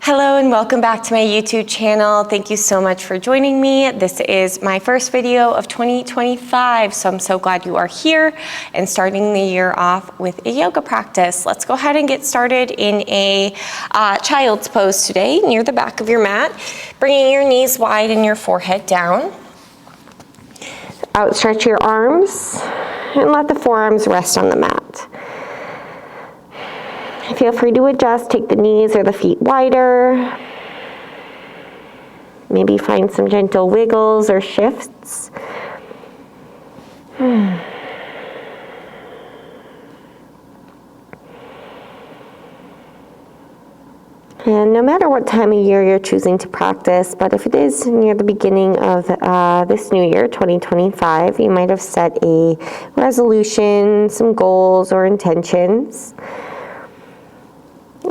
Hello and welcome back to my YouTube channel. Thank you so much for joining me. This is my first video of 2025, so I'm so glad you are here and starting the year off with a yoga practice. Let's go ahead and get started in a child's pose today, near the back of your mat, bringing your knees wide and your forehead down. Outstretch your arms and let the forearms rest on the mat. Feel free to adjust, take the knees or the feet wider. Maybe find some gentle wiggles or shifts. And no matter what time of year you're choosing to practice, but if it is near the beginning of this new year, 2025, you might have set a resolution, some goals or intentions.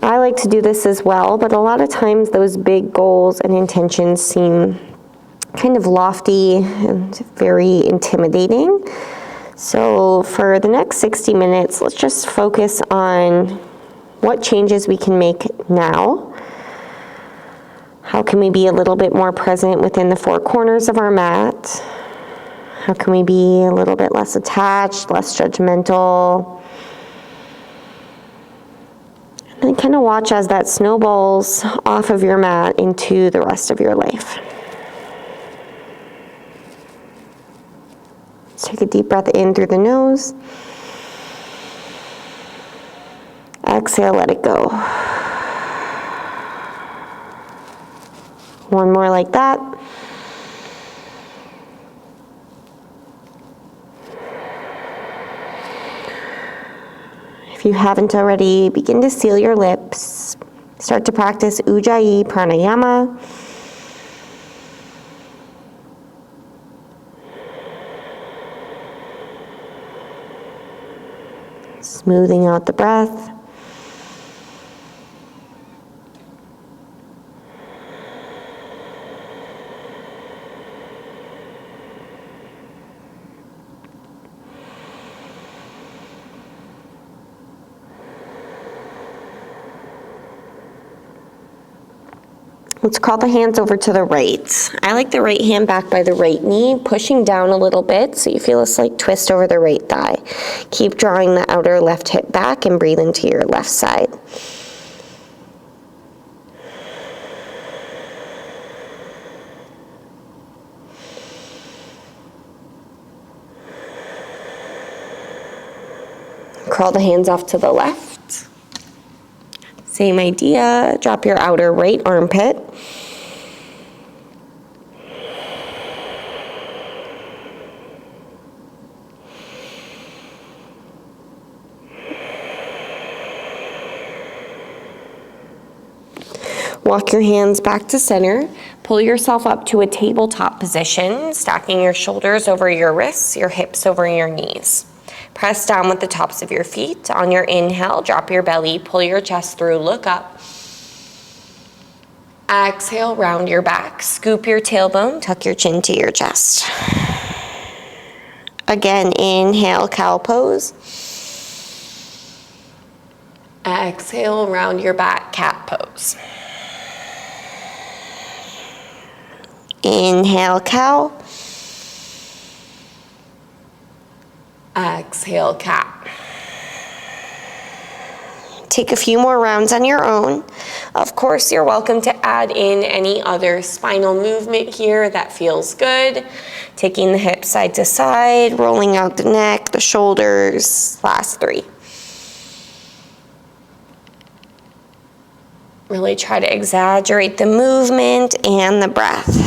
I like to do this as well, but a lot of times those big goals and intentions seem kind of lofty and very intimidating. So for the next 60 minutes, let's just focus on what changes we can make now. How can we be a little bit more present within the four corners of our mat? How can we be a little bit less attached, less judgmental? And kind of watch as that snowballs off of your mat into the rest of your life. Let's take a deep breath in through the nose. Exhale, let it go. One more like that. If you haven't already, begin to seal your lips. Start to practice Ujjayi Pranayama. Smoothing out the breath. Let's crawl the hands over to the right. I like the right hand back by the right knee, pushing down a little bit so you feel a slight twist over the right thigh. Keep drawing the outer left hip back and breathe into your left side. Crawl the hands off to the left. Same idea, drop your outer right armpit. Walk your hands back to center. Pull yourself up to a tabletop position, stacking your shoulders over your wrists, your hips over your knees. Press down with the tops of your feet. On your inhale, drop your belly, pull your chest through, look up. Exhale, round your back, scoop your tailbone, tuck your chin to your chest. Again, inhale, cow pose. Exhale, round your back, cat pose. Inhale, cow. Exhale, cat. Take a few more rounds on your own. Of course, you're welcome to add in any other spinal movement here that feels good. Taking the hips side to side, rolling out the neck, the shoulders. Last three. Really try to exaggerate the movement and the breath.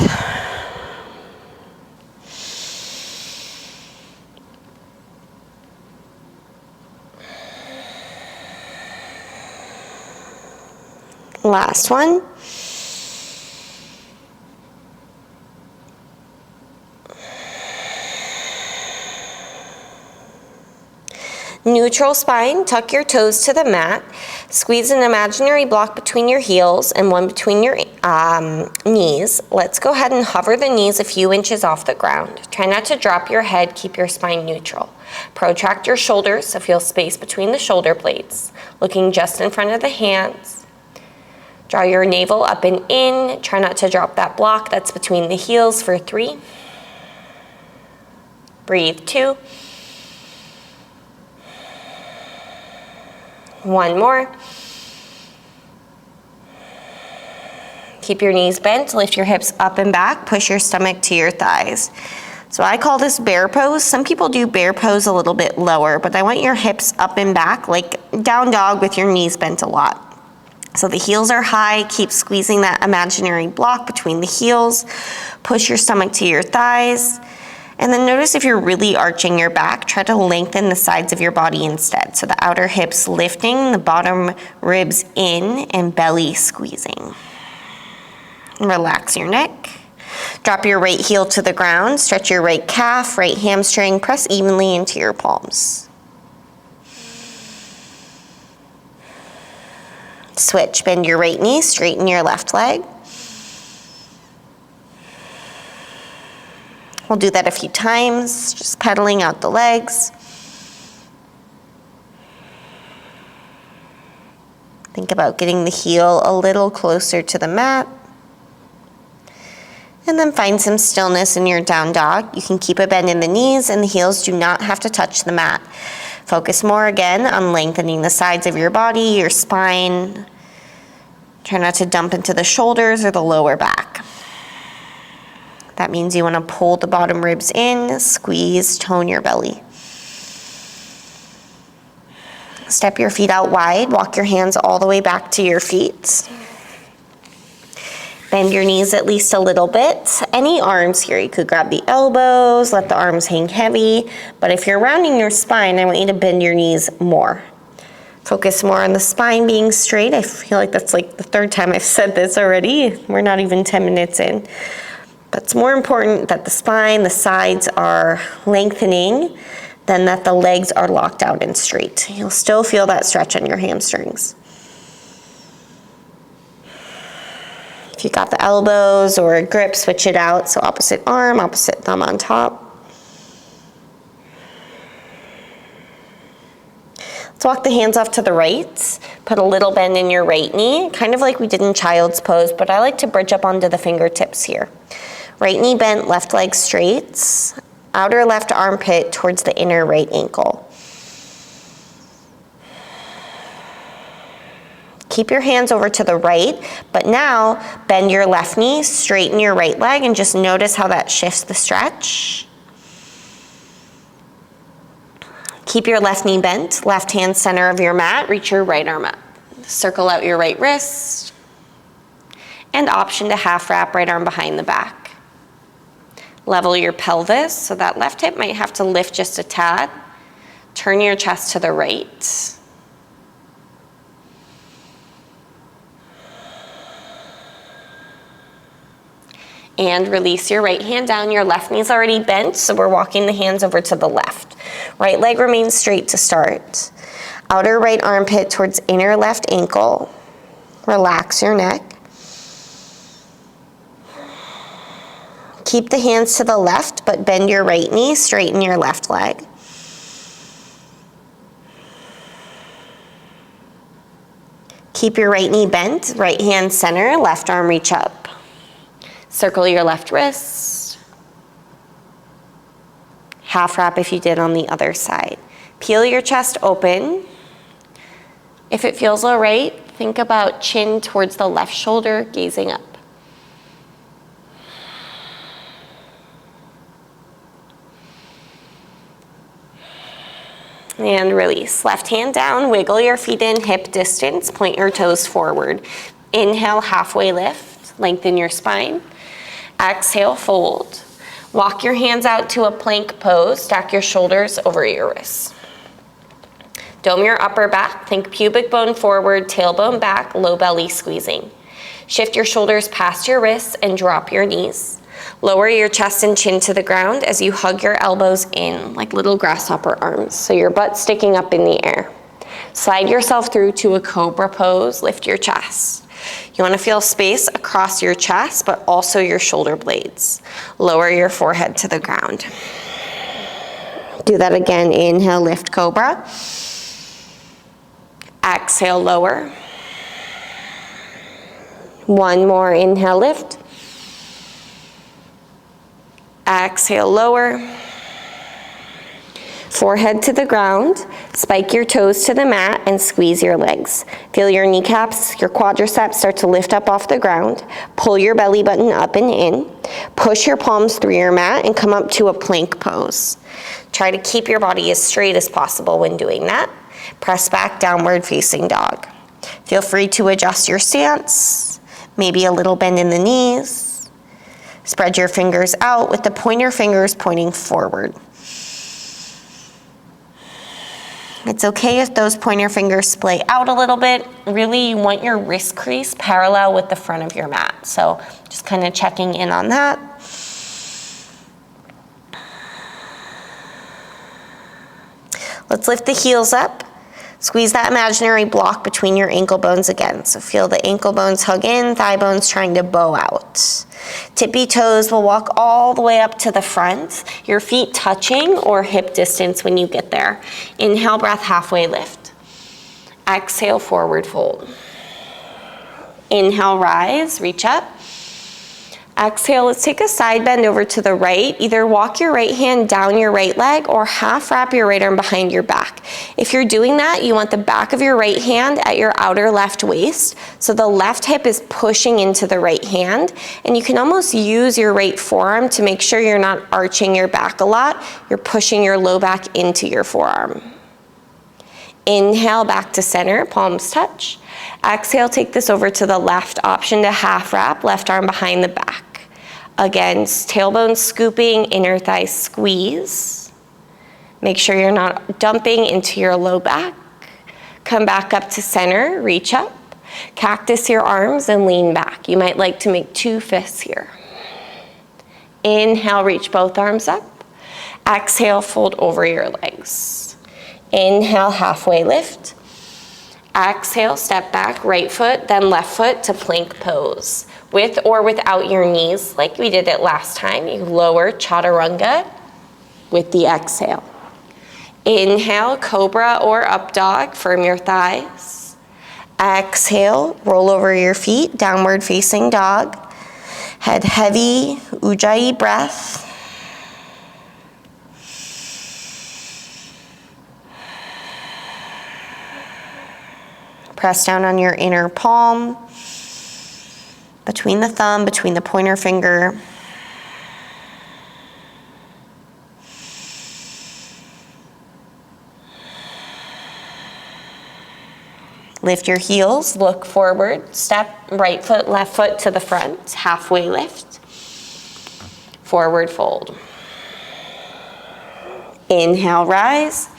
Last one. Neutral spine, tuck your toes to the mat. Squeeze an imaginary block between your heels and one between your knees. Let's go ahead and hover the knees a few inches off the ground. Try not to drop your head, keep your spine neutral. Protract your shoulders, so feel space between the shoulder blades. Looking just in front of the hands. Draw your navel up and in. Try not to drop that block that's between the heels for 3. Breathe 2. 1 more. Keep your knees bent, lift your hips up and back, push your stomach to your thighs. So I call this bear pose. Some people do bear pose a little bit lower, but I want your hips up and back, like down dog with your knees bent a lot. So the heels are high, keep squeezing that imaginary block between the heels, push your stomach to your thighs, and then notice if you're really arching your back, try to lengthen the sides of your body instead. So the outer hips lifting, the bottom ribs in, and belly squeezing. Relax your neck. Drop your right heel to the ground, stretch your right calf, right hamstring, press evenly into your palms. Switch, bend your right knee, straighten your left leg. We'll do that a few times, just pedaling out the legs. Think about getting the heel a little closer to the mat. And then find some stillness in your down dog. You can keep a bend in the knees and the heels do not have to touch the mat. Focus more again on lengthening the sides of your body, your spine. Try not to dump into the shoulders or the lower back. That means you want to pull the bottom ribs in, squeeze, tone your belly. Step your feet out wide, walk your hands all the way back to your feet. Bend your knees at least a little bit. Any arms here, you could grab the elbows, let the arms hang heavy, but if you're rounding your spine, I want you to bend your knees more. Focus more on the spine being straight. I feel like that's like the 3rd time I've said this already. We're not even 10 minutes in. But it's more important that the spine, the sides are lengthening than that the legs are locked out and straight. You'll still feel that stretch on your hamstrings. If you got the elbows or a grip, switch it out. So opposite arm, opposite thumb on top. Let's walk the hands off to the right. Put a little bend in your right knee, kind of like we did in child's pose, but I like to bridge up onto the fingertips here. Right knee bent, left leg straight. Outer left armpit towards the inner right ankle. Keep your hands over to the right, but now bend your left knee, straighten your right leg, and just notice how that shifts the stretch. Keep your left knee bent, left hand center of your mat, reach your right arm up. Circle out your right wrist, and option to half wrap right arm behind the back. Level your pelvis, so that left hip might have to lift just a tad. Turn your chest to the right. And release your right hand down. Your left knee's already bent, so we're walking the hands over to the left. Right leg remains straight to start. Outer right armpit towards inner left ankle. Relax your neck. Keep the hands to the left, but bend your right knee, straighten your left leg. Keep your right knee bent, right hand center, left arm reach up. Circle your left wrist. Half wrap if you did on the other side. Peel your chest open. If it feels all right, think about chin towards the left shoulder, gazing up. And release. Left hand down, wiggle your feet in hip distance, point your toes forward. Inhale, halfway lift, lengthen your spine. Exhale, fold. Walk your hands out to a plank pose, stack your shoulders over your wrists. Dome your upper back, think pubic bone forward, tailbone back, low belly squeezing. Shift your shoulders past your wrists and drop your knees. Lower your chest and chin to the ground as you hug your elbows in like little grasshopper arms, so your butt's sticking up in the air. Slide yourself through to a cobra pose, lift your chest. You want to feel space across your chest, but also your shoulder blades. Lower your forehead to the ground. Do that again. Inhale, lift cobra. Exhale, lower. One more, inhale, lift. Exhale, lower. Forehead to the ground, spike your toes to the mat and squeeze your legs. Feel your kneecaps, your quadriceps start to lift up off the ground. Pull your belly button up and in. Push your palms through your mat and come up to a plank pose. Try to keep your body as straight as possible when doing that. Press back, downward facing dog. Feel free to adjust your stance, maybe a little bend in the knees. Spread your fingers out with the pointer fingers pointing forward. It's okay if those pointer fingers splay out a little bit. Really, you want your wrist crease parallel with the front of your mat. So just kind of checking in on that. Let's lift the heels up. Squeeze that imaginary block between your ankle bones again. So feel the ankle bones hug in, thigh bones trying to bow out. Tippy toes will walk all the way up to the front, your feet touching or hip distance when you get there. Inhale, breath, halfway lift. Exhale, forward fold. Inhale, rise, reach up. Exhale, let's take a side bend over to the right. Either walk your right hand down your right leg or half wrap your right arm behind your back. If you're doing that, you want the back of your right hand at your outer left waist. So the left hip is pushing into the right hand. And you can almost use your right forearm to make sure you're not arching your back a lot. You're pushing your low back into your forearm. Inhale, back to center, palms touch. Exhale, take this over to the left, option to half wrap, left arm behind the back. Again, tailbone scooping, inner thigh squeeze. Make sure you're not dumping into your low back. Come back up to center, reach up. Cactus your arms and lean back. You might like to make 2 fists here. Inhale, reach both arms up. Exhale, fold over your legs. Inhale, halfway lift. Exhale, step back, right foot, then left foot to plank pose. With or without your knees, like we did it last time, you lower chaturanga with the exhale. Inhale, cobra or up dog, firm your thighs. Exhale, roll over your feet, downward facing dog. Head heavy, ujjayi breath. Press down on your inner palm, between the thumb, between the pointer finger. Lift your heels, look forward, step right foot, left foot to the front, halfway lift, forward fold. Inhale, rise.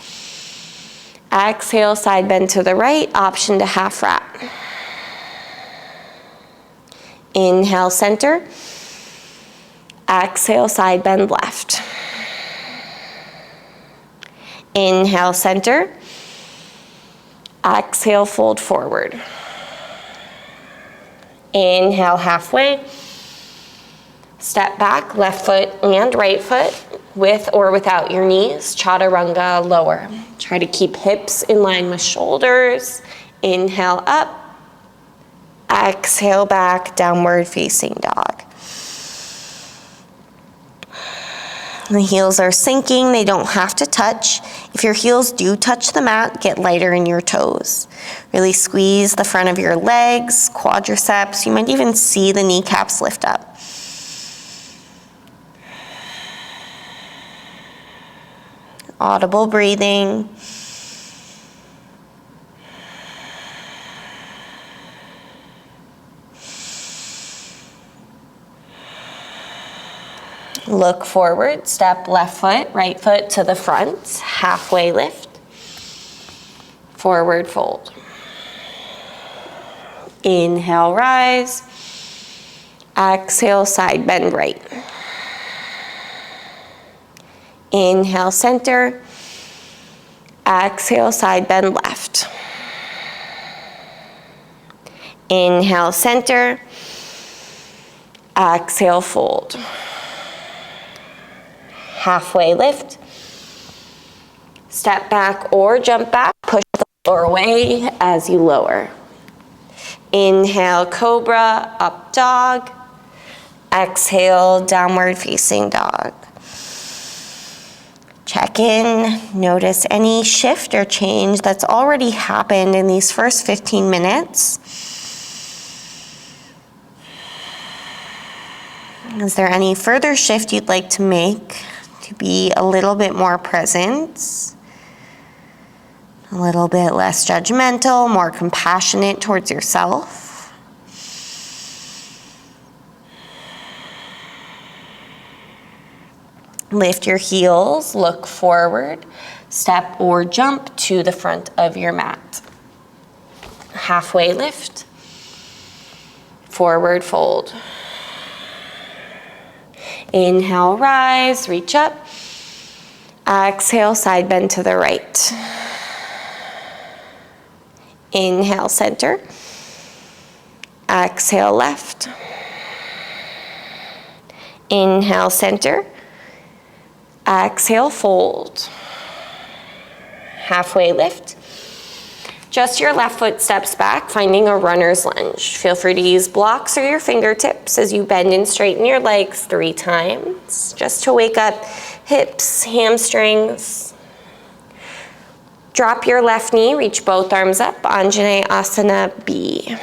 Exhale, side bend to the right, option to half wrap. Inhale, center. Exhale, side bend left. Inhale, center. Exhale, fold forward. Inhale, halfway. Step back, left foot and right foot, with or without your knees, chaturanga, lower. Try to keep hips in line with shoulders. Inhale up. Exhale back, downward facing dog. The heels are sinking, they don't have to touch. If your heels do touch the mat, get lighter in your toes. Really squeeze the front of your legs, quadriceps. You might even see the kneecaps lift up. Audible breathing. Look forward, step left foot, right foot to the front, halfway lift, forward fold. Inhale, rise. Exhale, side bend right. Inhale, center. Exhale, side bend left. Inhale, center. Exhale, fold. Halfway lift. Step back or jump back. Push the floor away as you lower. Inhale, cobra, up dog. Exhale, downward facing dog. Check in, notice any shift or change that's already happened in these first 15 minutes. Is there any further shift you'd like to make to be a little bit more present? A little bit less judgmental, more compassionate towards yourself? Lift your heels, look forward, step or jump to the front of your mat. Halfway lift, forward fold. Inhale, rise, reach up. Exhale, side bend to the right. Inhale, center. Exhale, left. Inhale, center. Exhale, fold. Halfway lift. Just your left foot steps back, finding a runner's lunge. Feel free to use blocks or your fingertips as you bend and straighten your legs 3 times, just to wake up hips, hamstrings. Drop your left knee, reach both arms up, Anjaneyasana B.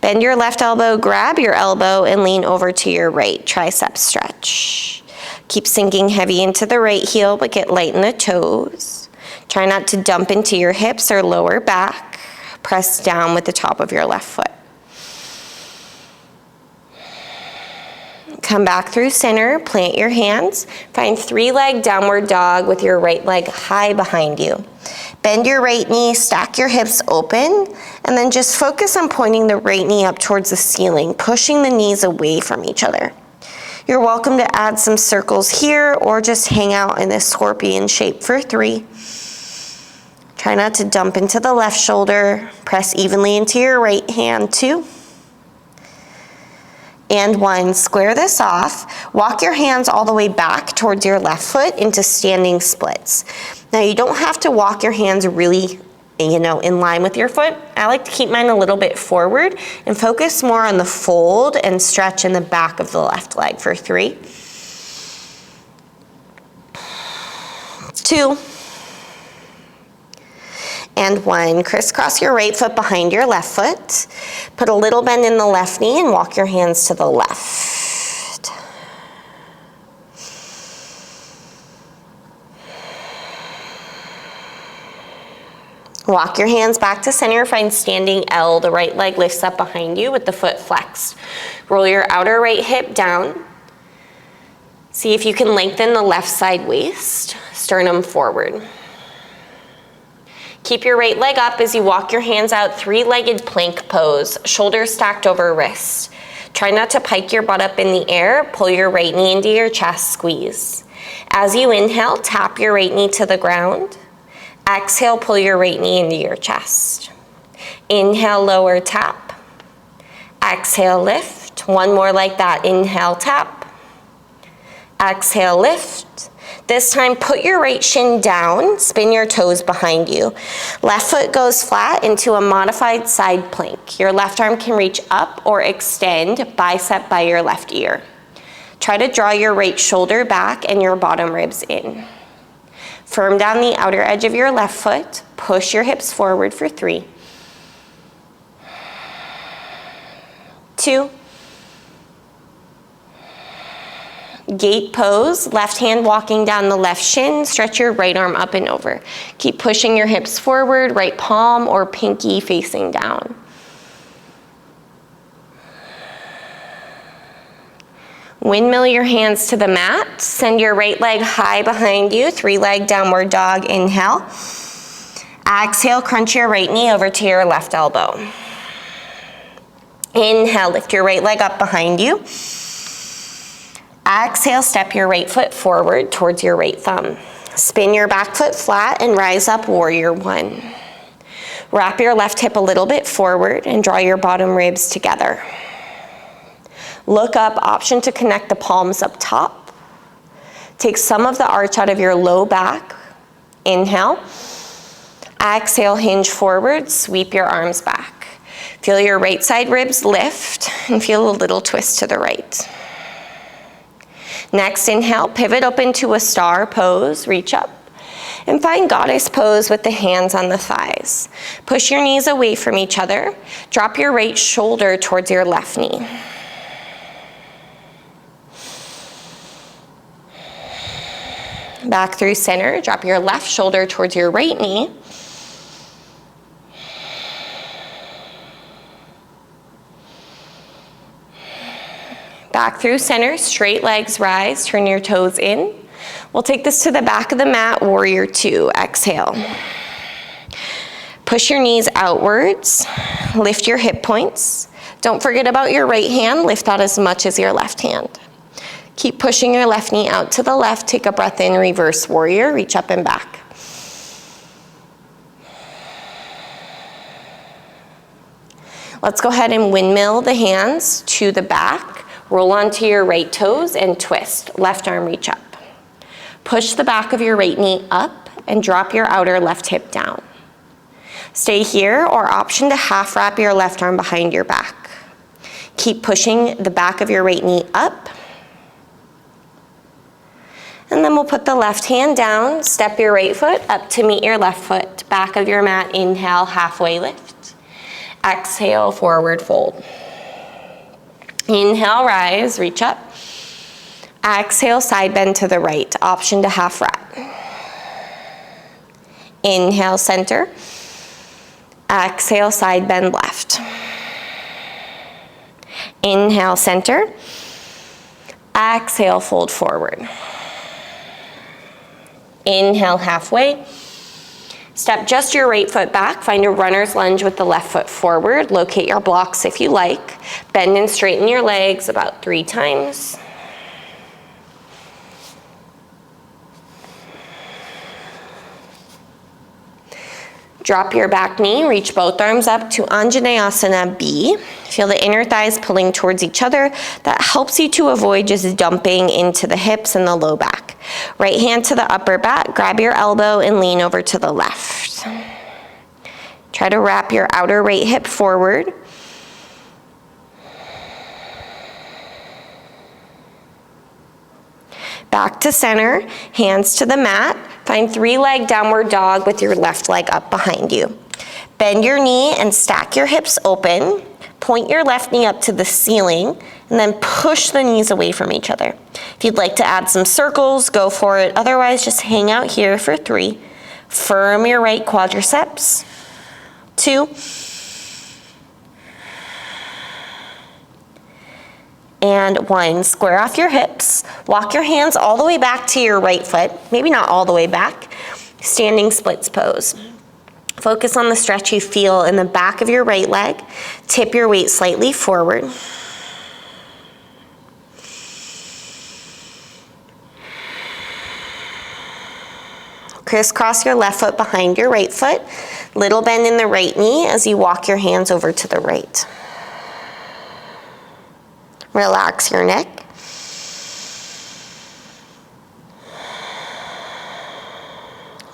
Bend your left elbow, grab your elbow, and lean over to your right, tricep stretch. Keep sinking heavy into the right heel, but get light in the toes. Try not to dump into your hips or lower back. Press down with the top of your left foot. Come back through center, plant your hands. Find 3-leg downward dog with your right leg high behind you. Bend your right knee, stack your hips open, and then just focus on pointing the right knee up towards the ceiling, pushing the knees away from each other. You're welcome to add some circles here or just hang out in this scorpion shape for 3. Try not to dump into the left shoulder. Press evenly into your right hand, 2. And 1, square this off. Walk your hands all the way back towards your left foot into standing splits. Now you don't have to walk your hands really, in line with your foot. I like to keep mine a little bit forward and focus more on the fold and stretch in the back of the left leg for 3. 2. And 1, crisscross your right foot behind your left foot. Put a little bend in the left knee and walk your hands to the left. Walk your hands back to center, find standing L. The right leg lifts up behind you with the foot flexed. Roll your outer right hip down. See if you can lengthen the left side waist, sternum forward. Keep your right leg up as you walk your hands out, 3-legged plank pose, shoulders stacked over wrists. Try not to pike your butt up in the air, pull your right knee into your chest, squeeze. As you inhale, tap your right knee to the ground. Exhale, pull your right knee into your chest. Inhale, lower tap. Exhale, lift. 1 more like that. Inhale, tap. Exhale, lift. This time, put your right shin down, spin your toes behind you. Left foot goes flat into a modified side plank. Your left arm can reach up or extend, bicep by your left ear. Try to draw your right shoulder back and your bottom ribs in. Firm down the outer edge of your left foot. Push your hips forward for 3. 2. Gate pose, left hand walking down the left shin, stretch your right arm up and over. Keep pushing your hips forward, right palm or pinky facing down. Windmill your hands to the mat, send your right leg high behind you, 3-leg downward dog, inhale. Exhale, crunch your right knee over to your left elbow. Inhale, lift your right leg up behind you. Exhale, step your right foot forward towards your right thumb. Spin your back foot flat and rise up, warrior 1. Wrap your left hip a little bit forward and draw your bottom ribs together. Look up, option to connect the palms up top. Take some of the arch out of your low back. Inhale. Exhale, hinge forward, sweep your arms back. Feel your right side ribs lift and feel a little twist to the right. Next, inhale, pivot up into a star pose, reach up. And find goddess pose with the hands on the thighs. Push your knees away from each other. Drop your right shoulder towards your left knee. Back through center, drop your left shoulder towards your right knee. Back through center, straight legs rise, turn your toes in. We'll take this to the back of the mat, warrior two, exhale. Push your knees outwards, lift your hip points. Don't forget about your right hand, lift that as much as your left hand. Keep pushing your left knee out to the left, take a breath in, reverse warrior, reach up and back. Let's go ahead and windmill the hands to the back, roll onto your right toes and twist, left arm reach up. Push the back of your right knee up and drop your outer left hip down. Stay here or option to half wrap your left arm behind your back. Keep pushing the back of your right knee up. And then we'll put the left hand down, step your right foot up to meet your left foot. Back of your mat, inhale, halfway lift. Exhale, forward fold. Inhale, rise, reach up. Exhale, side bend to the right, option to half wrap. Inhale, center. Exhale, side bend left. Inhale, center. Exhale, fold forward. Inhale, halfway. Step just your right foot back, find a runner's lunge with the left foot forward. Locate your blocks if you like. Bend and straighten your legs about 3 times. Drop your back knee, reach both arms up to Anjaneyasana B. Feel the inner thighs pulling towards each other. That helps you to avoid just dumping into the hips and the low back. Right hand to the upper back, grab your elbow and lean over to the left. Try to wrap your outer right hip forward. Back to center, hands to the mat. Find 3-leg downward dog with your left leg up behind you. Bend your knee and stack your hips open. Point your left knee up to the ceiling and then push the knees away from each other. If you'd like to add some circles, go for it. Otherwise, just hang out here for 3. Firm your right quadriceps. 2. And 1, square off your hips. Walk your hands all the way back to your right foot. Maybe not all the way back. Standing splits pose. Focus on the stretch you feel in the back of your right leg. Tip your weight slightly forward. Crisscross your left foot behind your right foot. Little bend in the right knee as you walk your hands over to the right. Relax your neck.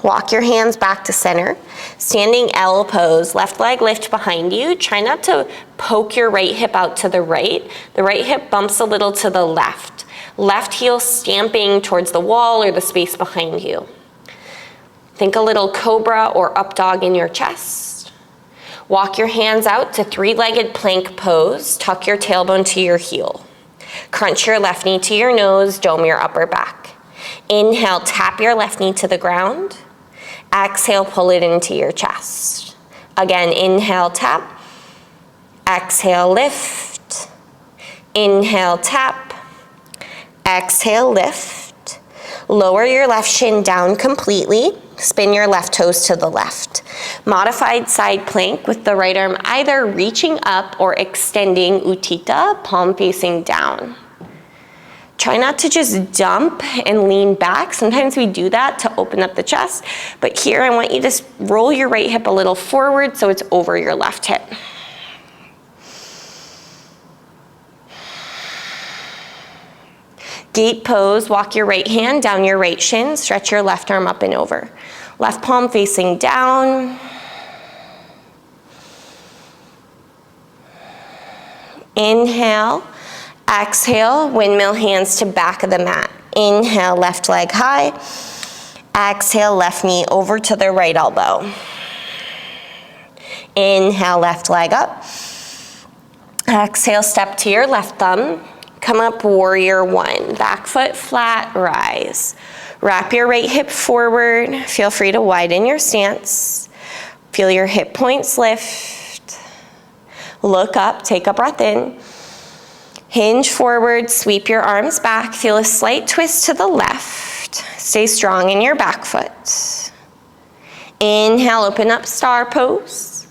Walk your hands back to center. Standing L pose, left leg lift behind you. Try not to poke your right hip out to the right. The right hip bumps a little to the left. Left heel stamping towards the wall or the space behind you. Think a little cobra or up dog in your chest. Walk your hands out to 3-legged plank pose. Tuck your tailbone to your heel. Crunch your left knee to your nose, dome your upper back. Inhale, tap your left knee to the ground. Exhale, pull it into your chest. Again, inhale, tap. Exhale, lift. Inhale, tap. Exhale, lift. Lower your left shin down completely. Spin your left toes to the left. Modified side plank with the right arm either reaching up or extending Utthita, palm facing down. Try not to just dump and lean back. Sometimes we do that to open up the chest, but here I want you to roll your right hip a little forward so it's over your left hip. Gate pose, walk your right hand down your right shin, stretch your left arm up and over. Left palm facing down. Inhale, exhale, windmill hands to back of the mat. Inhale, left leg high. Exhale, left knee over to the right elbow. Inhale, left leg up. Exhale, step to your left thumb. Come up, warrior one. Back foot flat, rise. Wrap your right hip forward. Feel free to widen your stance. Feel your hip points lift. Look up, take a breath in. Hinge forward, sweep your arms back. Feel a slight twist to the left. Stay strong in your back foot. Inhale, open up, star pose.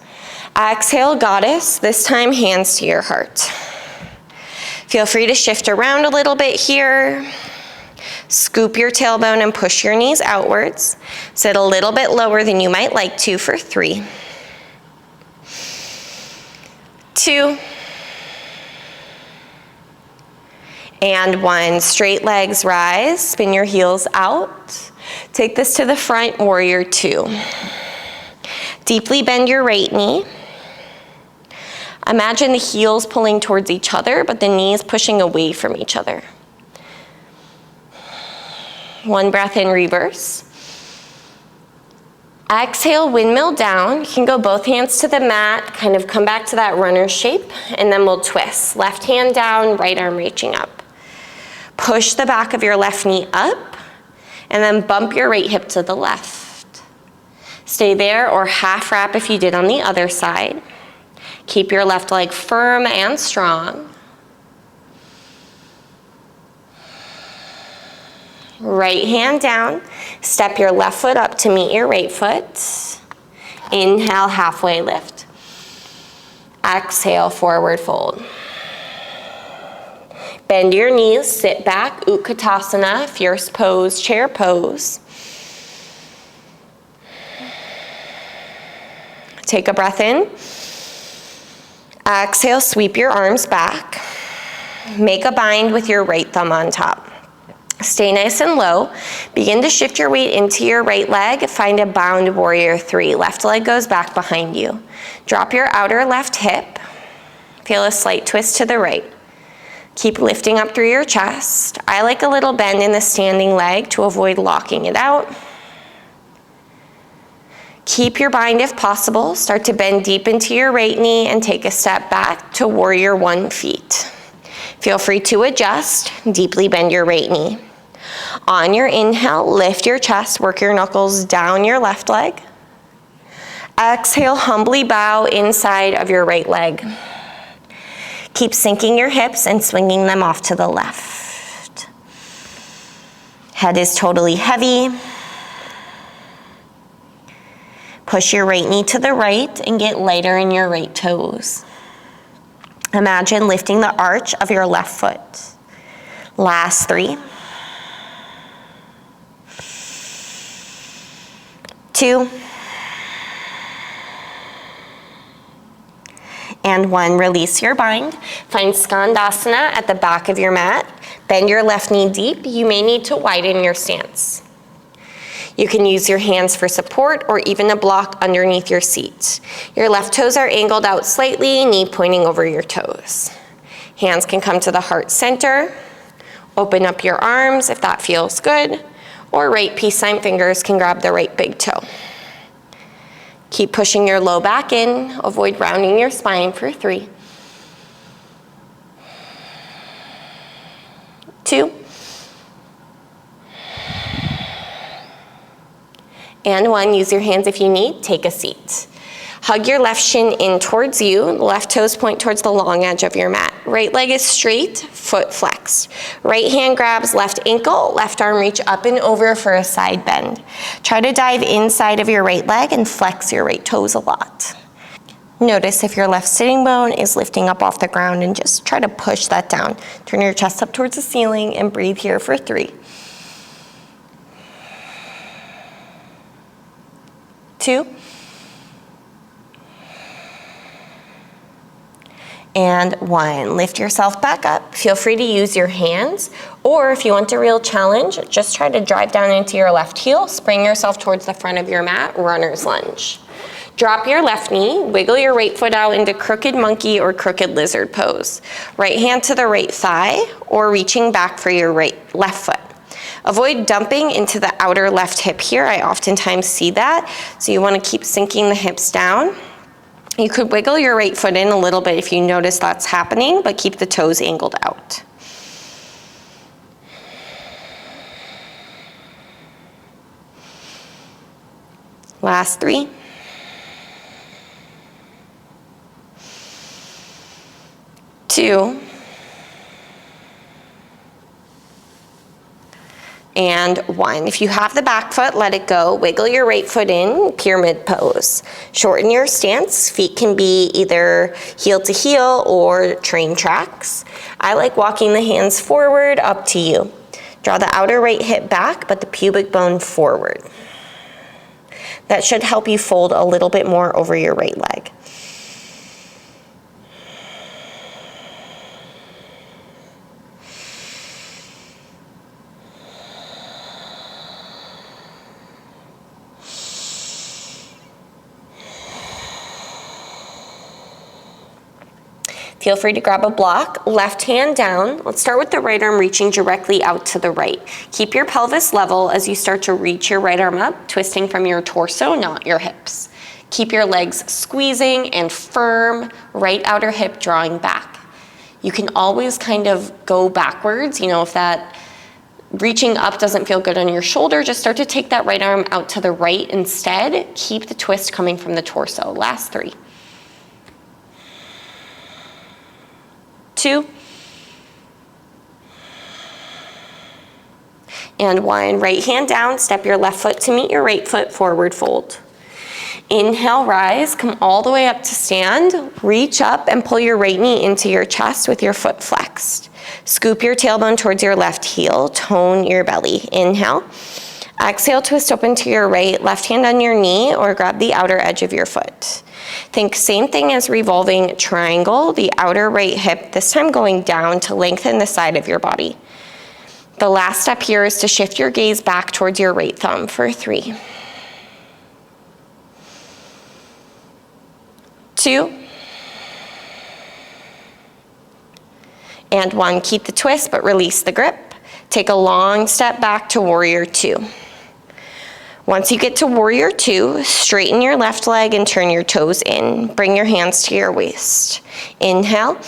Exhale, goddess. This time, hands to your heart. Feel free to shift around a little bit here. Scoop your tailbone and push your knees outwards. Sit a little bit lower than you might like to for 3, 2, and 1. Straight legs rise, spin your heels out. Take this to the front, warrior 2. Deeply bend your right knee. Imagine the heels pulling towards each other, but the knees pushing away from each other. 1 breath in, reverse. Exhale, windmill down. You can go both hands to the mat, kind of come back to that runner shape, and then we'll twist. Left hand down, right arm reaching up. Push the back of your left knee up, and then bump your right hip to the left. Stay there, or half wrap if you did on the other side. Keep your left leg firm and strong. Right hand down, step your left foot up to meet your right foot. Inhale, halfway lift. Exhale, forward fold. Bend your knees, sit back, Utkatasana, fierce pose, chair pose. Take a breath in. Exhale, sweep your arms back. Make a bind with your right thumb on top. Stay nice and low. Begin to shift your weight into your right leg. Find a bound, warrior 3. Left leg goes back behind you. Drop your outer left hip. Feel a slight twist to the right. Keep lifting up through your chest. I like a little bend in the standing leg to avoid locking it out. Keep your bind if possible. Start to bend deep into your right knee and take a step back to warrior 1 feet. Feel free to adjust. Deeply bend your right knee. On your inhale, lift your chest, work your knuckles down your left leg. Exhale, humbly bow inside of your right leg. Keep sinking your hips and swinging them off to the left. Head is totally heavy. Push your right knee to the right and get lighter in your right toes. Imagine lifting the arch of your left foot. Last 3, 2, and 1. Release your bind. Find Skandasana at the back of your mat. Bend your left knee deep. You may need to widen your stance. You can use your hands for support or even a block underneath your seat. Your left toes are angled out slightly, knee pointing over your toes. Hands can come to the heart center. Open up your arms if that feels good, or right peace sign fingers can grab the right big toe. Keep pushing your low back in. Avoid rounding your spine for 3, 2, and 1. Use your hands if you need. Take a seat. Hug your left shin in towards you. Left toes point towards the long edge of your mat. Right leg is straight, foot flexed. Right hand grabs left ankle, left arm reach up and over for a side bend. Try to dive inside of your right leg and flex your right toes a lot. Notice if your left sitting bone is lifting up off the ground and just try to push that down. Turn your chest up towards the ceiling and breathe here for 3, 2, And 1. Lift yourself back up. Feel free to use your hands, or if you want a real challenge, just try to drive down into your left heel, spring yourself towards the front of your mat, runner's lunge. Drop your left knee, wiggle your right foot out into crooked monkey or crooked lizard pose. Right hand to the right thigh, or reaching back for your left foot. Avoid dumping into the outer left hip here. I oftentimes see that, so you want to keep sinking the hips down. You could wiggle your right foot in a little bit if you notice that's happening, but keep the toes angled out. Last 3. Two. And 1. If you have the back foot, let it go. Wiggle your right foot in, pyramid pose. Shorten your stance. Feet can be either heel to heel or train tracks. I like walking the hands forward, up to you. Draw the outer right hip back, but the pubic bone forward. That should help you fold a little bit more over your right leg. Feel free to grab a block, left hand down. Let's start with the right arm reaching directly out to the right. Keep your pelvis level as you start to reach your right arm up, twisting from your torso, not your hips. Keep your legs squeezing and firm, right outer hip drawing back. You can always kind of go backwards, if that reaching up doesn't feel good on your shoulder, just start to take that right arm out to the right instead. Keep the twist coming from the torso. Last 3. 2. And 1. Right hand down, step your left foot to meet your right foot, forward fold. Inhale, rise, come all the way up to stand. Reach up and pull your right knee into your chest with your foot flexed. Scoop your tailbone towards your left heel, tone your belly. Inhale. Exhale, twist open to your right, left hand on your knee, or grab the outer edge of your foot. Think same thing as revolving triangle, the outer right hip, this time going down to lengthen the side of your body. The last step here is to shift your gaze back towards your right thumb for 3. 2. And 1. Keep the twist, but release the grip. Take a long step back to warrior 2. Once you get to warrior 2, straighten your left leg and turn your toes in. Bring your hands to your waist. Inhale.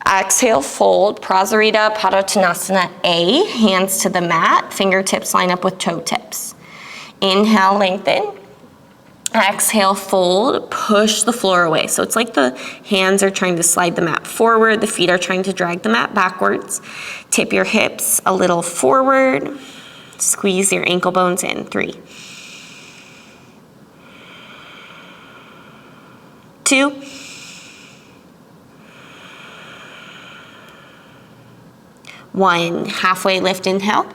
Exhale, fold. Prasarita Padottanasana A. Hands to the mat. Fingertips line up with toe tips. Inhale, lengthen. Exhale, fold. Push the floor away. So it's like the hands are trying to slide the mat forward. The feet are trying to drag the mat backwards. Tip your hips a little forward. Squeeze your ankle bones in. 3. 2. 1. Halfway lift, inhale.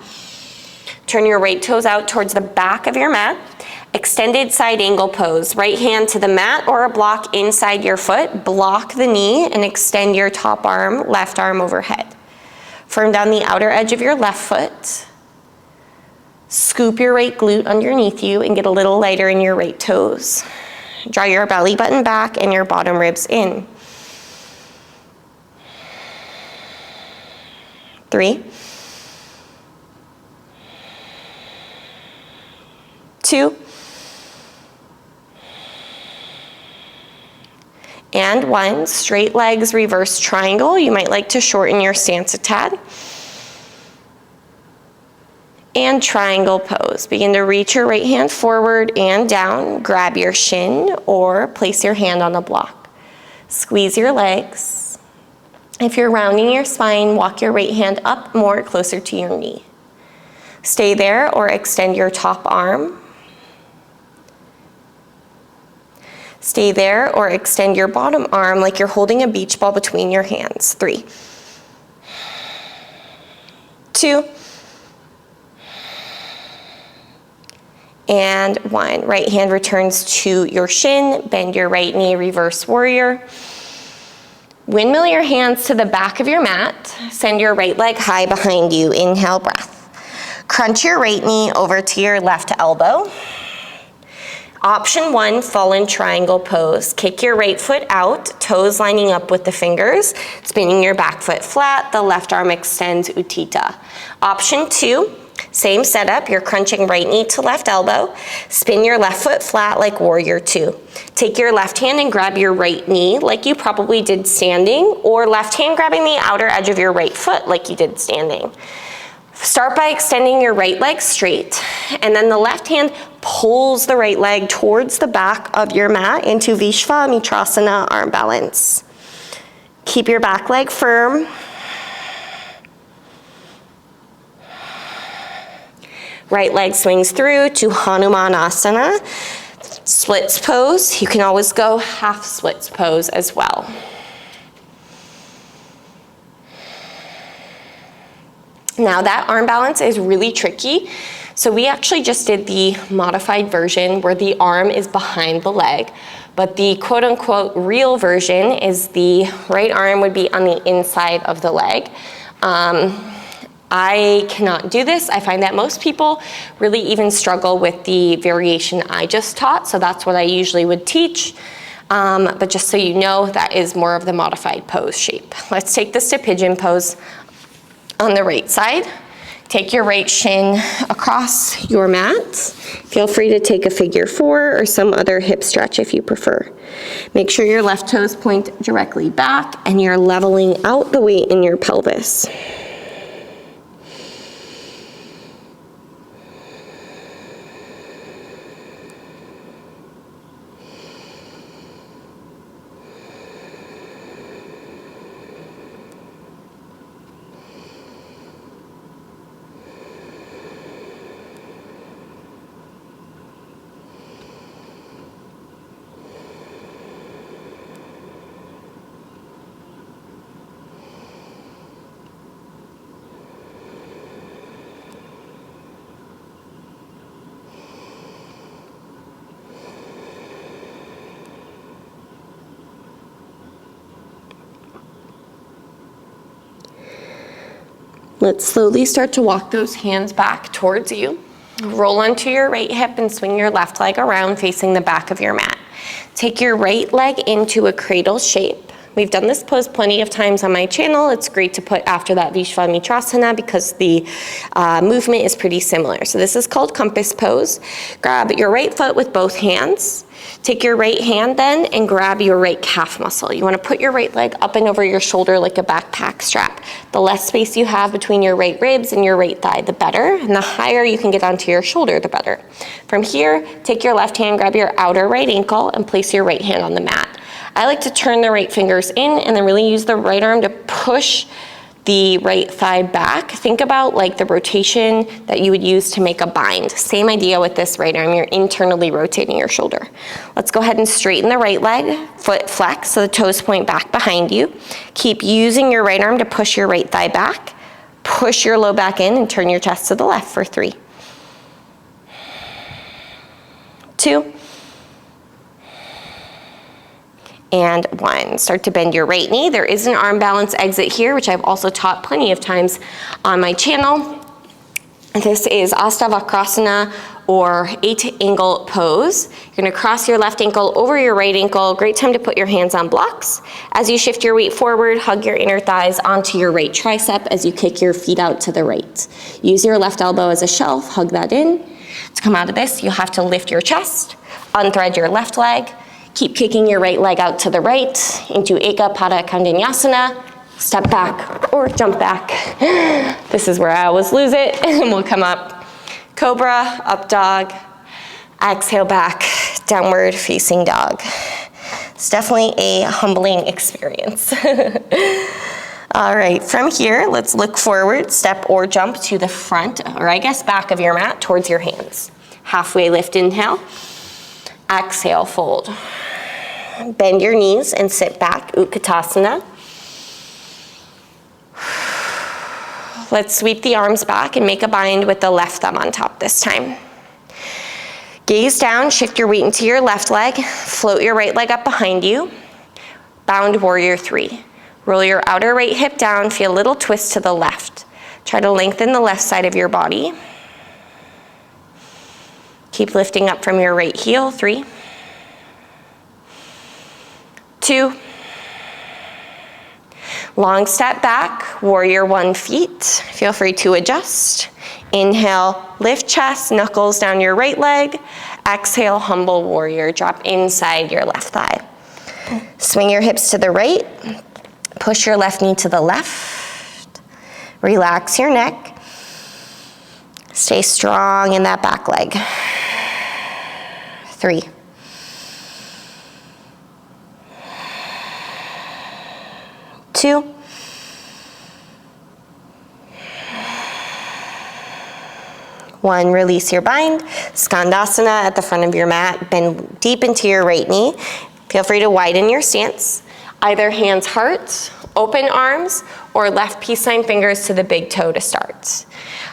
Turn your right toes out towards the back of your mat. Extended side angle pose. Right hand to the mat or a block inside your foot. Block the knee and extend your top arm, left arm overhead. Firm down the outer edge of your left foot. Scoop your right glute underneath you and get a little lighter in your right toes. Draw your belly button back and your bottom ribs in. 3. 2. And 1. Straight legs, reverse triangle. You might like to shorten your stance a tad. And triangle pose. Begin to reach your right hand forward and down. Grab your shin or place your hand on the block. Squeeze your legs. If you're rounding your spine, walk your right hand up more, closer to your knee. Stay there or extend your top arm. Stay there or extend your bottom arm like you're holding a beach ball between your hands. 3. 2. And 1. Right hand returns to your shin. Bend your right knee, reverse warrior. Windmill your hands to the back of your mat. Send your right leg high behind you. Inhale, breath. Crunch your right knee over to your left elbow. Option 1, fallen triangle pose. Kick your right foot out, toes lining up with the fingers, spinning your back foot flat, the left arm extends Utthita. Option 2, same setup, you're crunching right knee to left elbow, spin your left foot flat like warrior 2. Take your left hand and grab your right knee like you probably did standing, or left hand grabbing the outer edge of your right foot like you did standing. Start by extending your right leg straight, and then the left hand pulls the right leg towards the back of your mat into Visvamitrasana, arm balance. Keep your back leg firm. Right leg swings through to Hanumanasana, splits pose. You can always go half splits pose as well. Now that arm balance is really tricky, so we actually just did the modified version where the arm is behind the leg, but the quote-unquote real version is the right arm would be on the inside of the leg. I cannot do this. I find that most people really even struggle with the variation I just taught, so that's what I usually would teach. But just so you know, that is more of the modified pose shape. Let's take this to pigeon pose. On the right side, take your right shin across your mat. Feel free to take a figure 4 or some other hip stretch if you prefer. Make sure your left toes point directly back and you're leveling out the weight in your pelvis. Let's slowly start to walk those hands back towards you. Roll onto your right hip and swing your left leg around facing the back of your mat. Take your right leg into a cradle shape. We've done this pose plenty of times on my channel. It's great to put after that Visvamitrasana because the movement is pretty similar. So this is called compass pose. Grab your right foot with both hands. Take your right hand then and grab your right calf muscle. You want to put your right leg up and over your shoulder like a backpack strap. The less space you have between your right ribs and your right thigh, the better. And the higher you can get onto your shoulder, the better. From here, take your left hand, grab your outer right ankle, and place your right hand on the mat. I like to turn the right fingers in and then really use the right arm to push the right thigh back. Think about like the rotation that you would use to make a bind. Same idea with this right arm, you're internally rotating your shoulder. Let's go ahead and straighten the right leg, foot flex so the toes point back behind you. Keep using your right arm to push your right thigh back. Push your low back in and turn your chest to the left for 3, 2, and 1. Start to bend your right knee. There is an arm balance exit here, which I've also taught plenty of times on my channel. This is Astavakrasana or 8-angle pose. You're gonna cross your left ankle over your right ankle. Great time to put your hands on blocks. As you shift your weight forward, hug your inner thighs onto your right tricep as you kick your feet out to the right. Use your left elbow as a shelf, hug that in. To come out of this, you'll have to lift your chest, unthread your left leg, keep kicking your right leg out to the right into Eka Pada Kandanyasana. Step back or jump back. This is where I always lose it. And we'll come up. Cobra, up dog. Exhale back, downward facing dog. It's definitely a humbling experience. All right, from here, let's look forward, step or jump to the front, or I guess back of your mat towards your hands. Halfway lift, inhale. Exhale, fold. Bend your knees and sit back, Utkatasana. Let's sweep the arms back and make a bind with the left thumb on top this time. Gaze down, shift your weight into your left leg, float your right leg up behind you. Bound warrior 3. Roll your outer right hip down, feel a little twist to the left. Try to lengthen the left side of your body. Keep lifting up from your right heel. 3, 2. Long step back, warrior 1 feet. Feel free to adjust. Inhale, lift chest, knuckles down your right leg. Exhale, humble warrior, drop inside your left thigh. Swing your hips to the right. Push your left knee to the left. Relax your neck. Stay strong in that back leg. 3, 2, 1. Release your bind. Skandasana at the front of your mat. Bend deep into your right knee. Feel free to widen your stance. Either hands heart, open arms, or left peace sign fingers to the big toe to start.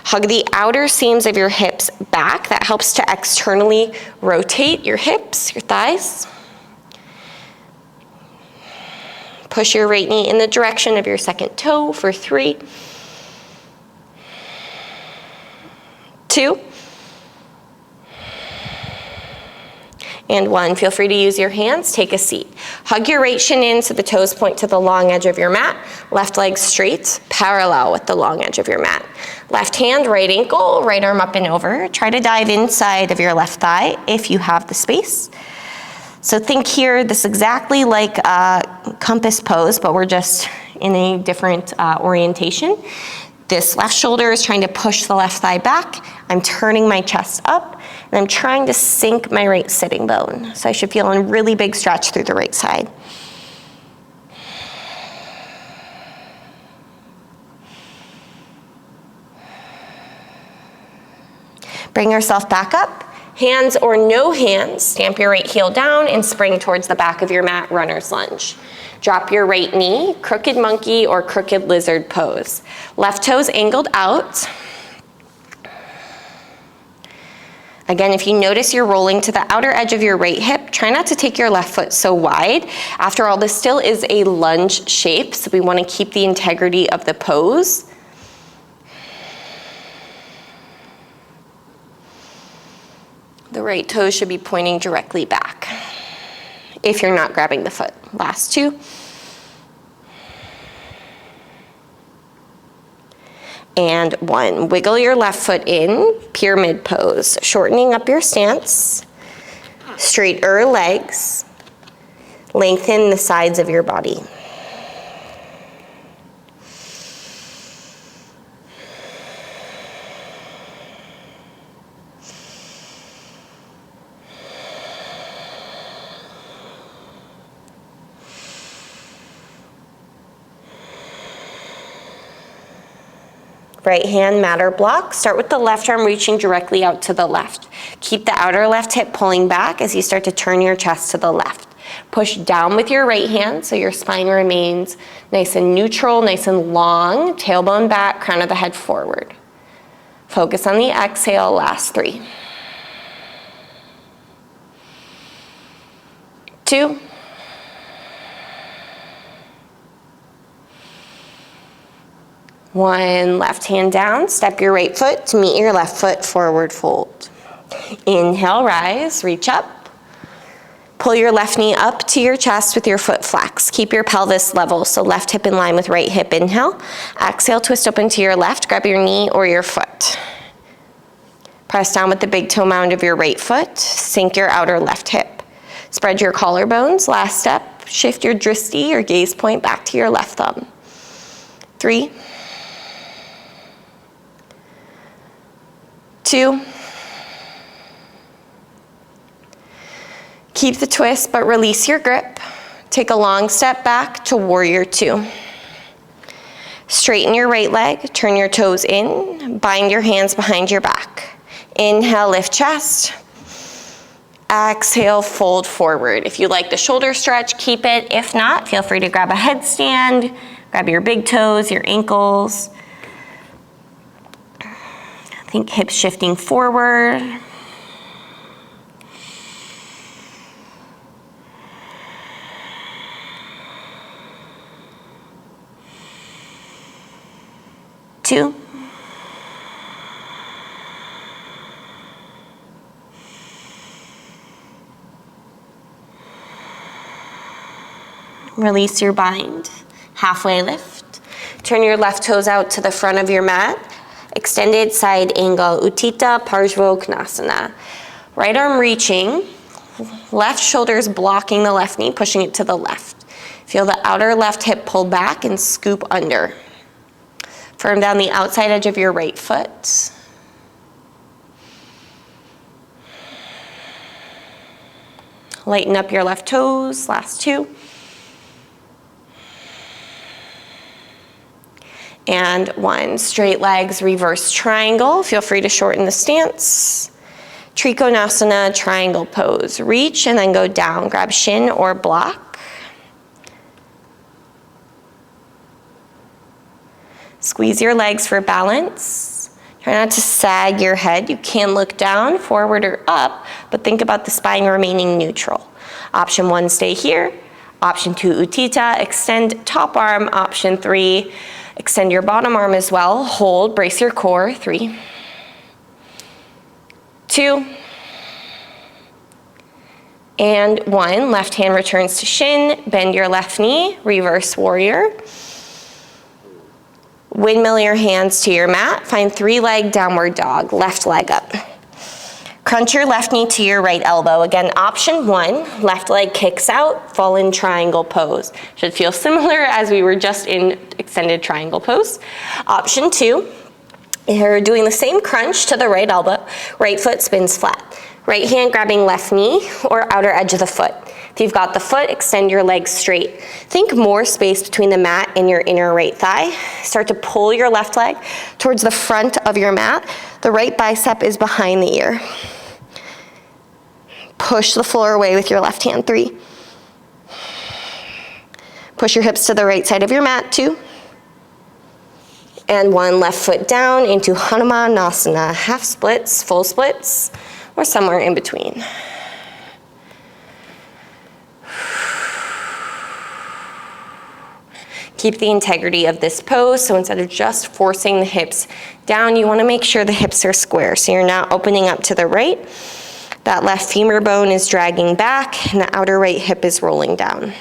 Hug the outer seams of your hips back. That helps to externally rotate your hips, your thighs. Push your right knee in the direction of your second toe for 3, 2, and 1. Feel free to use your hands, take a seat. Hug your right shin in so the toes point to the long edge of your mat. Left leg straight, parallel with the long edge of your mat. Left hand, right ankle, right arm up and over. Try to dive inside of your left thigh if you have the space. So think here, this is exactly like a compass pose, but we're just in a different orientation. This left shoulder is trying to push the left thigh back. I'm turning my chest up, and I'm trying to sink my right sitting bone. So I should feel a really big stretch through the right side. Bring yourself back up. Hands or no hands, stamp your right heel down and spring towards the back of your mat, runner's lunge. Drop your right knee, crooked monkey or crooked lizard pose. Left toes angled out. Again, if you notice you're rolling to the outer edge of your right hip, try not to take your left foot so wide. After all, this still is a lunge shape, so we want to keep the integrity of the pose. The right toes should be pointing directly back if you're not grabbing the foot. Last 2. And 1. Wiggle your left foot in, pyramid pose, shortening up your stance, straighter legs, lengthen the sides of your body. Right hand mat or block. Start with the left arm reaching directly out to the left. Keep the outer left hip pulling back as you start to turn your chest to the left. Push down with your right hand so your spine remains nice and neutral, nice and long. Tailbone back, crown of the head forward. Focus on the exhale, last 3. 2. 1, left hand down, step your right foot to meet your left foot, forward fold. Inhale, rise, reach up. Pull your left knee up to your chest with your foot flex. Keep your pelvis level, so left hip in line with right hip, inhale. Exhale, twist open to your left, grab your knee or your foot. Press down with the big toe mound of your right foot, sink your outer left hip. Spread your collarbones, last step, shift your dristi or gaze point back to your left thumb. 3, 2. Keep the twist, but release your grip. Take a long step back to warrior 2. Straighten your right leg, turn your toes in, bind your hands behind your back. Inhale, lift chest. Exhale, fold forward. If you like the shoulder stretch, keep it. If not, feel free to grab a headstand, grab your big toes, your ankles. Think hips shifting forward. 2. Release your bind. Halfway lift. Turn your left toes out to the front of your mat. Extended side angle, Utthita Parshvottanasana. Right arm reaching. Left shoulder is blocking the left knee, pushing it to the left. Feel the outer left hip pull back and scoop under. Firm down the outside edge of your right foot. Lighten up your left toes, last 2. And 1. Straight legs, reverse triangle. Feel free to shorten the stance. Trikonasana, triangle pose. Reach and then go down. Grab shin or block. Squeeze your legs for balance. Try not to sag your head. You can look down, forward, or up, but think about the spine remaining neutral. Option 1, stay here. Option 2, Utthita, extend top arm. Option 3, extend your bottom arm as well. Hold, brace your core. 3, 2, and 1. Left hand returns to shin. Bend your left knee. Reverse warrior. Windmill your hands to your mat. Find 3-leg downward dog. Left leg up. Crunch your left knee to your right elbow. Again, option 1, left leg kicks out, fallen triangle pose. Should feel similar as we were just in extended triangle pose. Option 2, you're doing the same crunch to the right elbow. Right foot spins flat. Right hand grabbing left knee or outer edge of the foot. If you've got the foot, extend your legs straight. Think more space between the mat and your inner right thigh. Start to pull your left leg towards the front of your mat. The right bicep is behind the ear. Push the floor away with your left hand. 3. Push your hips to the right side of your mat. 2. And 1, left foot down into Hanumanasana. Half splits, full splits, or somewhere in between. Keep the integrity of this pose, so instead of just forcing the hips down, you want to make sure the hips are square. So you're not opening up to the right. That left femur bone is dragging back, and the outer right hip is rolling down.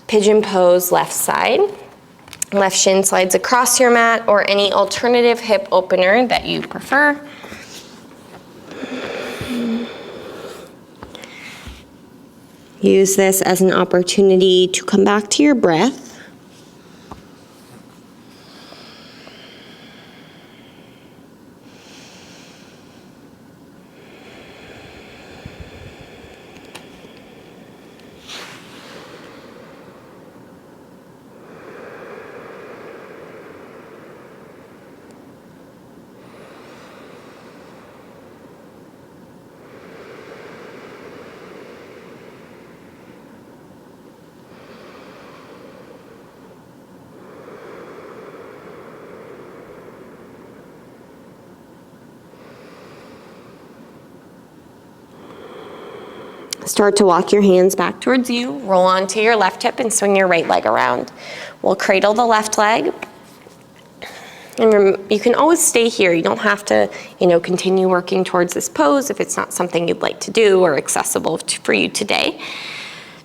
Pigeon pose, left side. Left shin slides across your mat or any alternative hip opener that you prefer. Use this as an opportunity to come back to your breath. Start to walk your hands back towards you. Roll onto your left hip and swing your right leg around. We'll cradle the left leg. And you can always stay here. You don't have to, continue working towards this pose if it's not something you'd like to do or accessible for you today.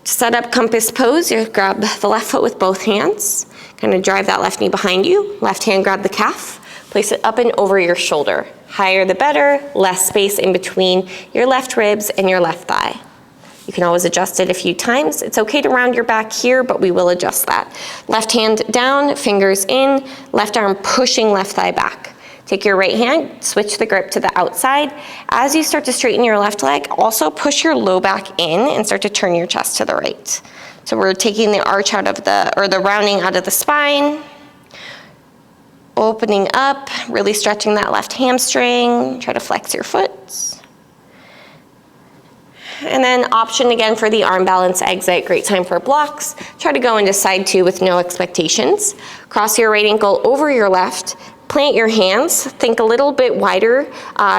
To set up compass pose, you grab the left foot with both hands. Kind of drive that left knee behind you. Left hand grab the calf. Place it up and over your shoulder. Higher the better, less space in between your left ribs and your left thigh. You can always adjust it a few times. It's okay to round your back here, but we will adjust that. Left hand down, fingers in, left arm pushing left thigh back. Take your right hand, switch the grip to the outside. As you start to straighten your left leg, also push your low back in and start to turn your chest to the right. So we're taking the arch out of the rounding out of the spine, opening up, really stretching that left hamstring. Try to flex your foot. And then option again for the arm balance exit, great time for blocks. Try to go into side two with no expectations. Cross your right ankle over your left, plant your hands, think a little bit wider,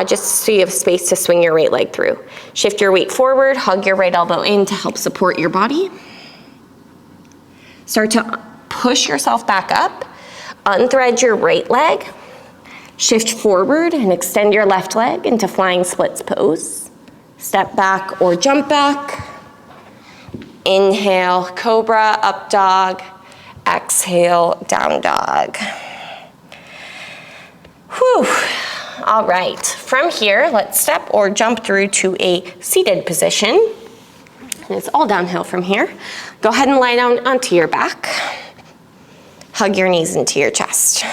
just so you have space to swing your right leg through. Shift your weight forward, hug your right elbow in to help support your body. Start to push yourself back up, unthread your right leg, shift forward and extend your left leg into flying splits pose. Step back or jump back. Inhale, cobra, up dog. Exhale, down dog. Whew. All right, from here, let's step or jump through to a seated position. And it's all downhill from here. Go ahead and lie down onto your back. Hug your knees into your chest.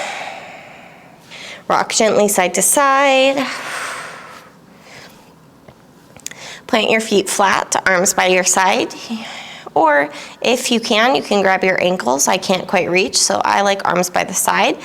Rock gently side to side. Plant your feet flat, arms by your side. Or if you can grab your ankles. I can't quite reach, so I like arms by the side.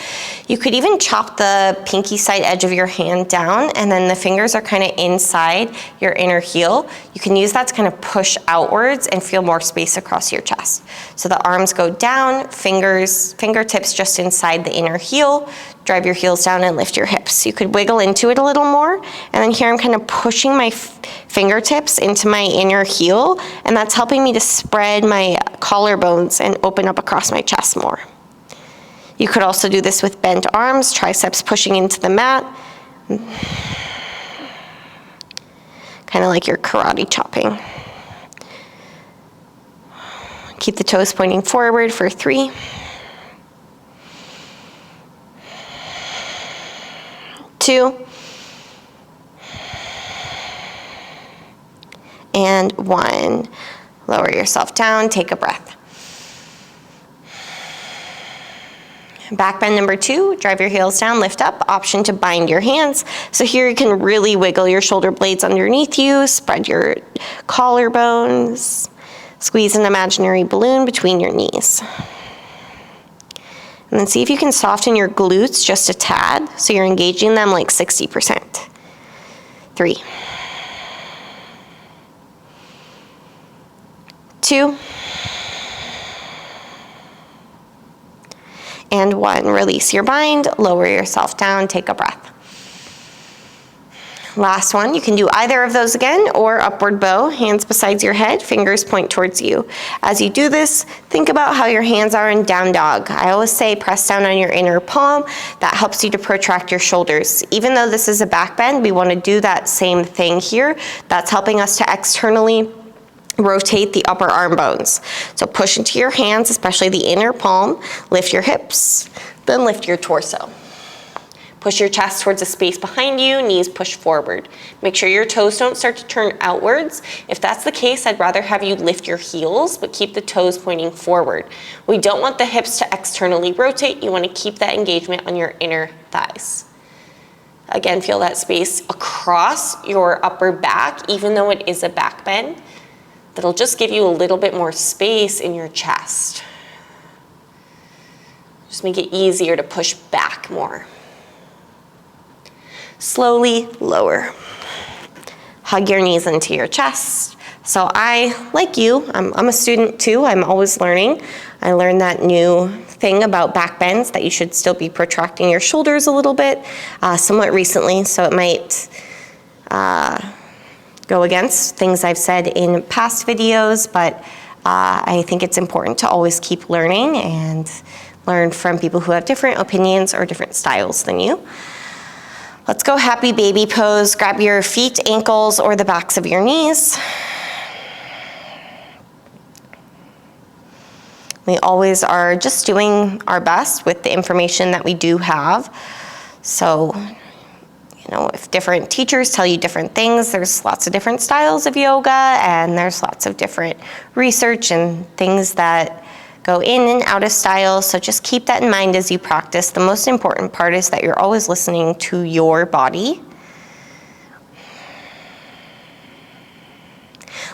You could even chop the pinky side edge of your hand down, and then the fingers are kind of inside your inner heel. You can use that to kind of push outwards and feel more space across your chest. So the arms go down, fingertips just inside the inner heel. Drive your heels down and lift your hips. You could wiggle into it a little more, and then here I'm kind of pushing my fingertips into my inner heel, and that's helping me to spread my collarbones and open up across my chest more. You could also do this with bent arms, triceps pushing into the mat. Kind of like you're karate chopping. Keep the toes pointing forward for 3. 2. And 1. Lower yourself down, take a breath. Back bend number 2, drive your heels down, lift up, option to bind your hands. So here you can really wiggle your shoulder blades underneath you, spread your collarbones, squeeze an imaginary balloon between your knees. And then see if you can soften your glutes just a tad, so you're engaging them like 60%. 3. 2. And 1. Release your bind, lower yourself down, take a breath. Last one, you can do either of those again, or upward bow, hands beside your head, fingers point towards you. As you do this, think about how your hands are in down dog. I always say press down on your inner palm. That helps you to protract your shoulders. Even though this is a back bend, we want to do that same thing here. That's helping us to externally rotate the upper arm bones. So push into your hands, especially the inner palm, lift your hips, then lift your torso. Push your chest towards the space behind you, knees push forward. Make sure your toes don't start to turn outwards. If that's the case, I'd rather have you lift your heels, but keep the toes pointing forward. We don't want the hips to externally rotate. You want to keep that engagement on your inner thighs. Again, feel that space across your upper back, even though it is a back bend. That'll just give you a little bit more space in your chest. Just make it easier to push back more. Slowly lower. Hug your knees into your chest. So I, like you, I'm a student too. I'm always learning. I learned that new thing about back bends, that you should still be protracting your shoulders a little bit, somewhat recently, so it might go against things I've said in past videos, but I think it's important to always keep learning and learn from people who have different opinions or different styles than you. Let's go happy baby pose. Grab your feet, ankles, or the backs of your knees. We always are just doing our best with the information that we do have. So, you know, if different teachers tell you different things, there's lots of different styles of yoga, and there's lots of different research and things that go in and out of style, so just keep that in mind as you practice. The most important part is that you're always listening to your body.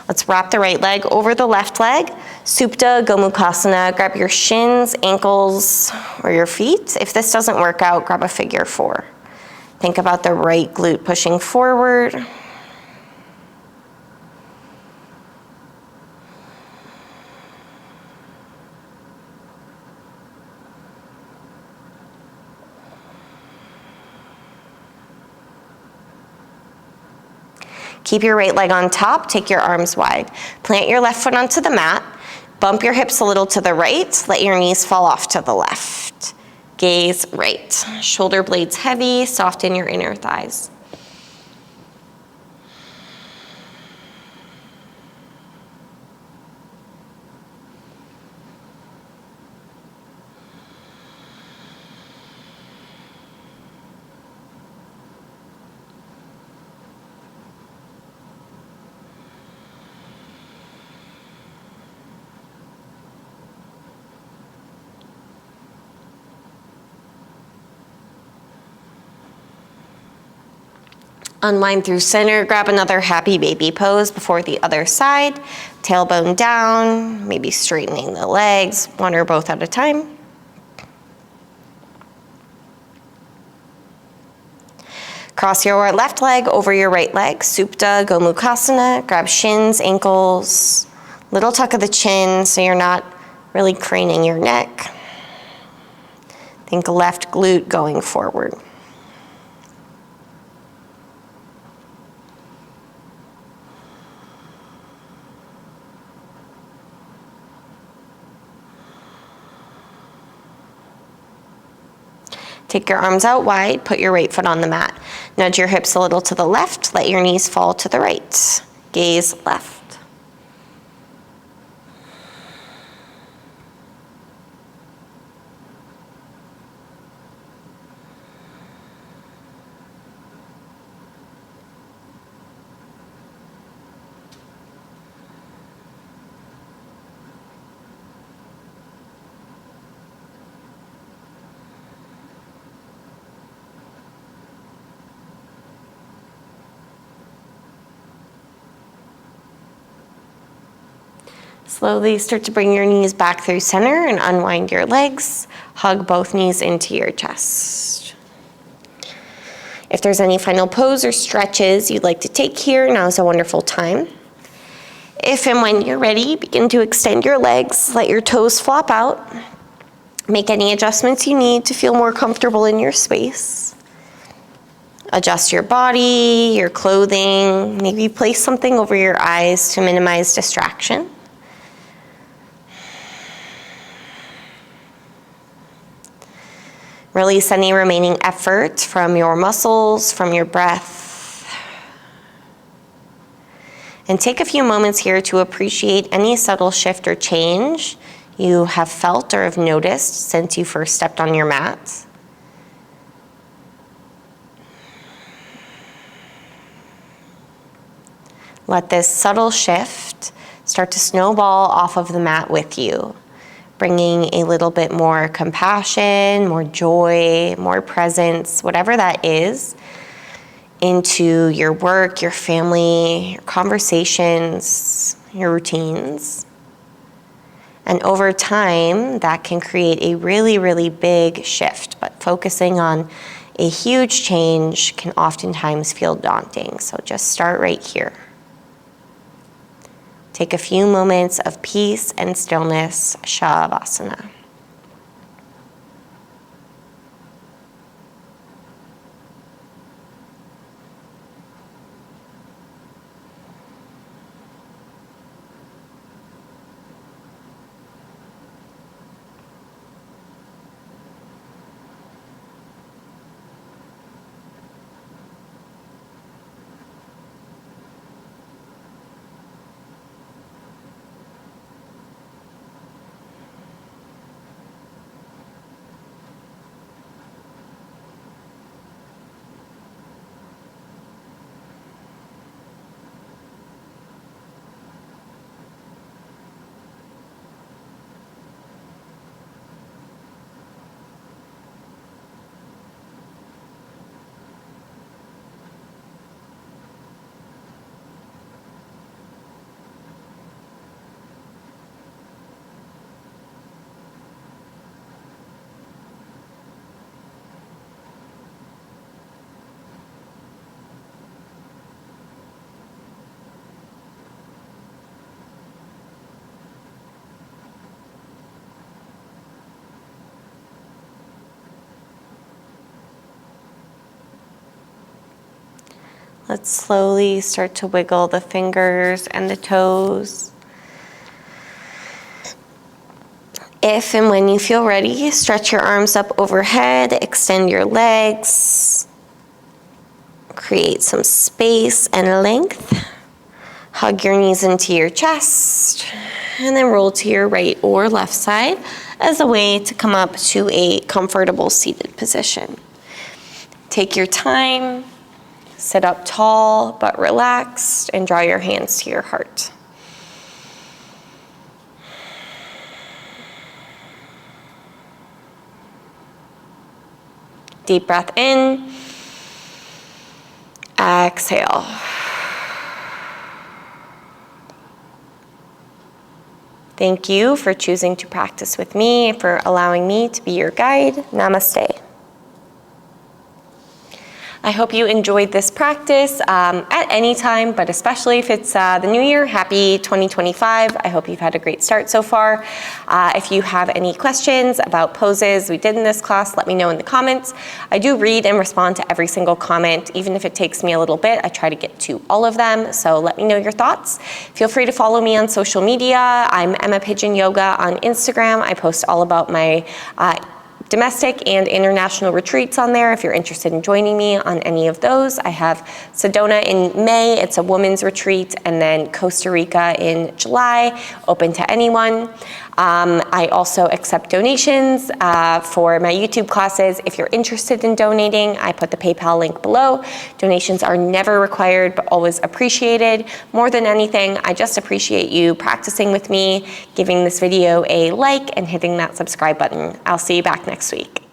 Let's wrap the right leg over the left leg. Supta Gomukhasana. Grab your shins, ankles, or your feet. If this doesn't work out, grab a figure 4. Think about the right glute pushing forward. Keep your right leg on top, take your arms wide. Plant your left foot onto the mat. Bump your hips a little to the right, let your knees fall off to the left. Gaze right. Shoulder blades heavy, soften your inner thighs. Unwind through center, grab another happy baby pose before the other side. Tailbone down, maybe straightening the legs, one or both at a time. Cross your left leg over your right leg, Supta Gomukhasana. Grab shins, ankles, little tuck of the chin so you're not really craning your neck. Think left glute going forward. Take your arms out wide, put your right foot on the mat. Nudge your hips a little to the left, let your knees fall to the right. Gaze left. Slowly start to bring your knees back through center and unwind your legs. Hug both knees into your chest. If there's any final pose or stretches you'd like to take here, now's a wonderful time. If and when you're ready, begin to extend your legs, let your toes flop out. Make any adjustments you need to feel more comfortable in your space. Adjust your body, your clothing, maybe place something over your eyes to minimize distraction. Release any remaining effort from your muscles, from your breath. And take a few moments here to appreciate any subtle shift or change you have felt or have noticed since you first stepped on your mat. Let this subtle shift start to snowball off of the mat with you, bringing a little bit more compassion, more joy, more presence, whatever that is, into your work, your family, your conversations, your routines. And over time, that can create a really, really big shift, but focusing on a huge change can oftentimes feel daunting. So just start right here. Take a few moments of peace and stillness, Savasana. Let's slowly start to wiggle the fingers and the toes. If and when you feel ready, stretch your arms up overhead, extend your legs, create some space and length. Hug your knees into your chest, and then roll to your right or left side as a way to come up to a comfortable seated position. Take your time, sit up tall but relaxed, and draw your hands to your heart. Deep breath in, exhale. Thank you for choosing to practice with me, for allowing me to be your guide. Namaste. I hope you enjoyed this practice at any time, but especially if it's the new year. Happy 2025. I hope you've had a great start so far. If you have any questions about poses we did in this class, let me know in the comments. I do read and respond to every single comment, even if it takes me a little bit. I try to get to all of them, so let me know your thoughts. Feel free to follow me on social media. I'm Emma Pigeon Yoga on Instagram. I post all about my domestic and international retreats on there if you're interested in joining me on any of those. I have Sedona in May, it's a women's retreat, and then Costa Rica in July, open to anyone. I also accept donations for my YouTube classes. If you're interested in donating, I put the PayPal link below. Donations are never required, but always appreciated. More than anything, I just appreciate you practicing with me, giving this video a like, and hitting that subscribe button. I'll see you back next week.